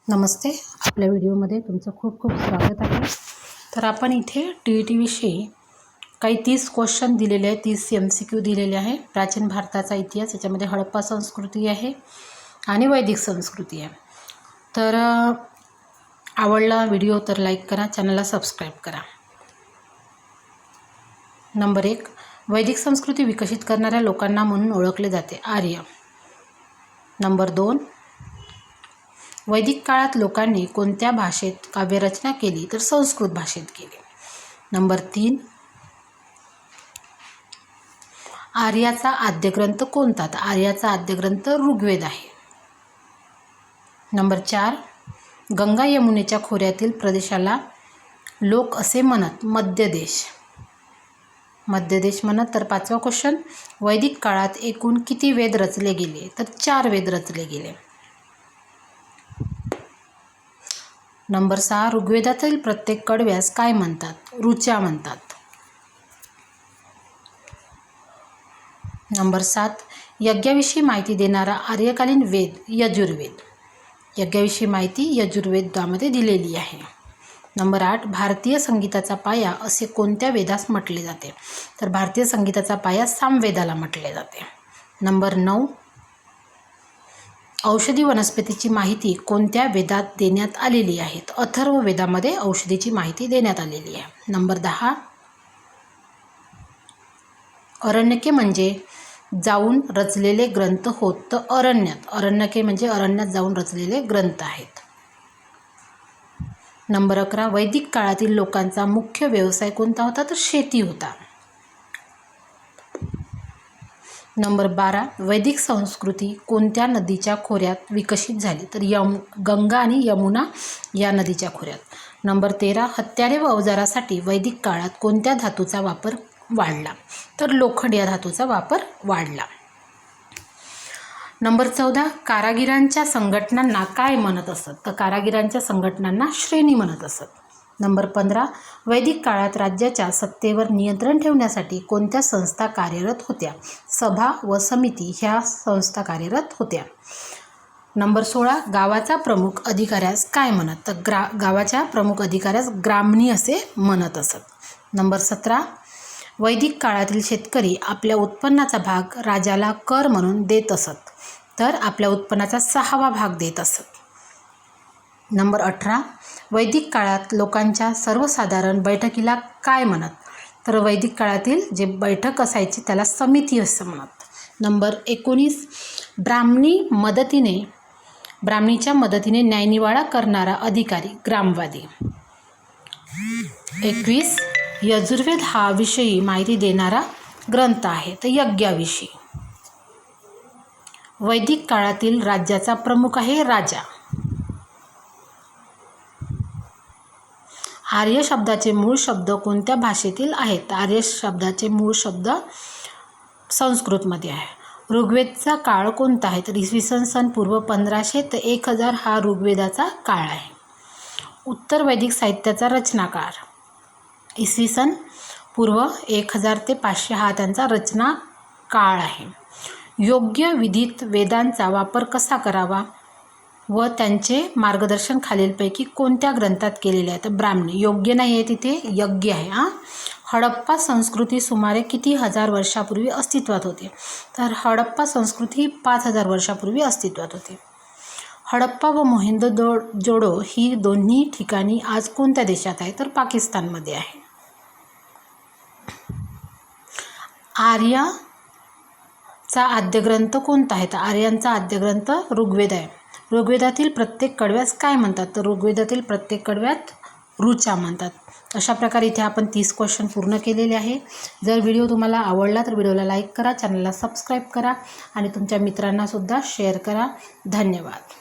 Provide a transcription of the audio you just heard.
नमस्ते. आपल्या व्हिडिओमध्ये तुमचं खूप खूप स्वागत आहे. तर आपण इथे TET विषयी काही 30 क्वेश्चन दिलेले आहेत, 30 MCQ दिलेले आहे. प्राचीन भारताचा इतिहास, याच्यामध्ये हडप्पा संस्कृती आहे आणि वैदिक संस्कृती आहे. तर आवडला व्हिडिओ तर लाईक करा, चॅनलला सबस्क्राईब करा. नंबर 1, वैदिक संस्कृती विकसित करणाऱ्या लोकांना म्हणून ओळखले जाते आर्य. नंबर 2, वैदिक काळात लोकांनी कोणत्या भाषेत काव्यरचना केली तर संस्कृत भाषेत केली. नंबर 3, आर्याचा आद्यग्रंथ कोणता? तर आर्याचा आद्यग्रंथ ऋग्वेद आहे. नंबर 4, गंगा यमुनेच्या खोऱ्यातील प्रदेशाला लोक असे म्हणत मध्य देश म्हणत. तर 5वा क्वेश्चन, वैदिक काळात एकूण किती वेद रचले गेले? तर 4 वेद रचले गेले. नंबर 6, ऋग्वेदातील प्रत्येक कडव्यास काय म्हणतात? ऋचा म्हणतात. नंबर 7, यज्ञाविषयी माहिती देणारा आर्यकालीन वेद यजुर्वेद. यज्ञाविषयी माहिती यजुर्वेदामध्ये दिलेली आहे. नंबर 8, भारतीय संगीताचा पाया असे कोणत्या वेदास म्हटले जाते? तर भारतीय संगीताचा पाया सामवेदाला म्हटले जाते. नंबर 9, औषधी वनस्पतीची माहिती कोणत्या वेदात देण्यात आलेली आहे? अथर्व वेदामध्ये औषधीची माहिती देण्यात आलेली आहे. नंबर 10, अरण्यके म्हणजे जाऊन रचलेले ग्रंथ होत. तर अरण्यके म्हणजे अरण्यात जाऊन रचलेले ग्रंथ आहेत. नंबर 11, वैदिक काळातील लोकांचा मुख्य व्यवसाय कोणता होता? तर शेती होता. नंबर 12, वैदिक संस्कृती कोणत्या नदीच्या खोऱ्यात विकसित झाली? तर गंगा आणि यमुना या नदीच्या खोऱ्यात. नंबर 13, हत्यारे व अवजारासाठी वैदिक काळात कोणत्या धातूचा वापर वाढला? तर लोखंड या धातूचा वापर वाढला. नंबर 14, कारागिरांच्या संघटनांना काय म्हणत असत? तर कारागिरांच्या संघटनांना श्रेणी म्हणत असत. नंबर 15, वैदिक काळात राज्याच्या सत्तेवर नियंत्रण ठेवण्यासाठी कोणत्या संस्था कार्यरत होत्या? सभा व समिती ह्या संस्था कार्यरत होत्या. नंबर 16, गावाचा प्रमुख अधिकाऱ्यास काय म्हणत? तर गावाच्या प्रमुख अधिकाऱ्यास ग्रामणी असे म्हणत असत. नंबर 17, वैदिक काळातील शेतकरी आपल्या उत्पन्नाचा भाग राजाला कर म्हणून देत असत. तर आपल्या उत्पन्नाचा 6वा भाग देत असत. नंबर 18, वैदिक काळात लोकांच्या सर्वसाधारण बैठकीला काय म्हणत? तर वैदिक काळातील जे बैठक असायची त्याला समिती असं म्हणत. नंबर 19, ब्राह्मणीच्या मदतीने न्यायनिवाडा करणारा अधिकारी ग्रामवादी. 21, यजुर्वेद हा विषयी माहिती देणारा ग्रंथ आहे. तर यज्ञाविषयी. वैदिक काळातील राज्याचा प्रमुख आहे राजा. आर्य शब्दाचे मूळ शब्द कोणत्या भाषेतील आहेत? आर्य शब्दाचे मूळ शब्द संस्कृतमध्ये आहे. ऋग्वेदचा काळ कोणता आहे? तर इसवी सन पूर्व 1500 ते 1000 हा ऋग्वेदाचा काळ आहे. उत्तर वैदिक साहित्याचा रचनाकाळ इसवी सन पूर्व 1000 ते 500 हा त्यांचा रचना काळ आहे. योग्य विधित वेदांचा वापर कसा करावा व त्यांचे मार्गदर्शन खालीलपैकी कोणत्या ग्रंथात केलेले आहे? तर ब्राह्मणी. योग्य नाही आहे तिथे, यज्ञ आहे. हडप्पा संस्कृती सुमारे किती हजार वर्षापूर्वी अस्तित्वात होते? तर हडप्पा संस्कृती 5000 वर्षापूर्वी अस्तित्वात होते. हडप्पा व मोहेंजोदडो ही दोन्ही ठिकाणी आज कोणत्या देशात आहे? तर पाकिस्तानमध्ये आहे. आर्याचा आद्यग्रंथ कोणता आहे? तर आर्यांचा आद्यग्रंथ ऋग्वेद आहे. ऋग्वेदातील प्रत्येक कडव्यास काय म्हणतात? तर ऋग्वेदातील प्रत्येक कडव्यात ऋचा म्हणतात. अशा प्रकारे इथे आपण 30 क्वेश्चन पूर्ण केलेले आहे. जर व्हिडिओ तुम्हाला आवडला तर व्हिडिओला लाईक करा, चॅनलला सबस्क्राईब करा आणि तुमच्या मित्रांनासुद्धा शेअर करा. धन्यवाद.